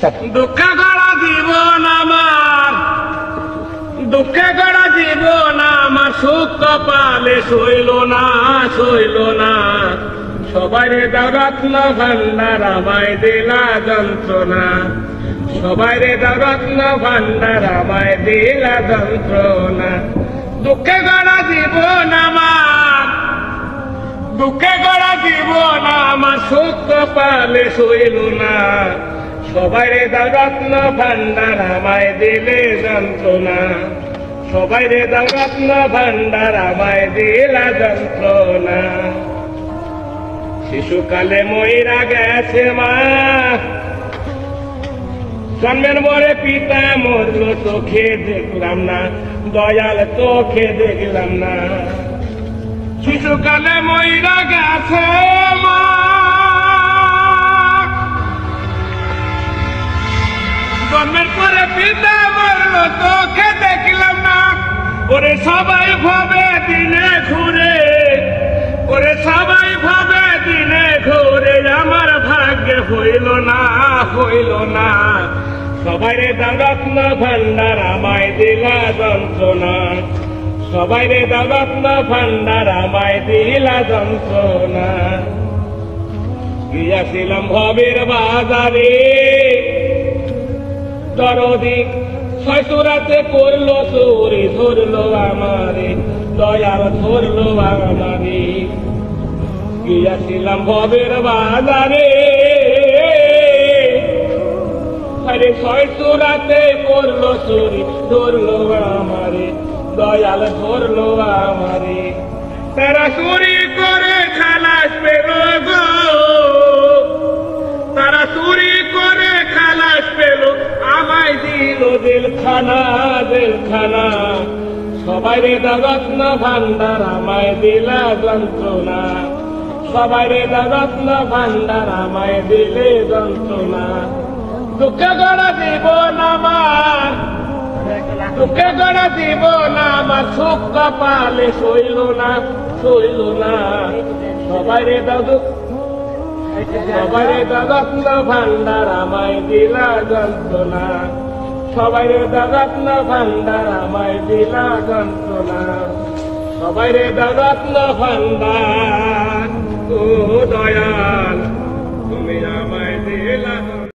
দুঃখে গড়া জীবন আমার, দুঃখে গড়া জীবন আমার, সুখ কপালে সইল না, সইল না। সবাইরে দাও রত্ন ভান্ডার, আমায় দিলা যন্ত্রণা। সবাইরে দাও রত্ন ভান্ডার, আমায় দিলা যন্ত্রণা। দুঃখে গড়া জীবন আমার, দুঃখে গড়া জীবন আমার, সুখ কপালে সইল না। সবাইরে দাও রত্ন ভান্ডার, আমায় দিলে যন্ত্রণা। সবাইরে দাও রত্ন ভান্ডার, আমায় দিলা যন্ত্রণা। শিশুকালে মইরা গেছে মা, জন্মের পরে পিতা মরল, চোখে দেখলাম না, দয়াল চোখে দেখলাম না। শিশুকালে মইরা গেছে মা, জন্মের পরে পিতা মরল, চোখে দেখলাম না। ওরে সবাই ভাবে দিনে ঘুরে, ওরে সবাই ভাবে দিনে ঘুরে, আমার ভাগ্যে হইল না, হইল না। সবাইরে দাও রত্ন ভান্ডার, আমায় দিলা যন্ত্রণা। সবাইরে দাও রত্ন ভান্ডার, আমায় দিলা যন্ত্রণা। গিয়াছিলাম ভবের বাজারে, দরদি ছয়সুরাতে করলো চুরি, ধরলো আমারে, দয়াল ধরলো আমারে। গিয়াছিলাম ভবের বাজারে, আরে ছয়সুরাতে করলো চুরি, ধরলো আমারে, দয়াল ধরলো আমারে। তারা চুরি করে খালাস পেল গো, তারা চুরি করে খালাস পেল, আমায় দিল জেলখানা, জেলখানা। সবাইরে দাও রত্ন ভান্ডার, আমায় দিলা যন্ত্রণা। সবাইরে দাও রত্ন ভান্ডার, আমায় দিলে যন্ত্রণা। দুঃখে গড়া জীবন আমার, দুঃখে গড়া জীবন আমার, সুখ কপালে সইল না, সইল না। সবাইরে দাও, সবাইরে দাও রত্ন ভান্ডার, আমায় দিলা যন্ত্রণা। সবাইরে দাও রত্ন ভান্ডার, আমায় দিলা যন্ত্রণা। সবাইরে দাও রত্ন ভান্ডার, ও দয়াল তুমি আমায়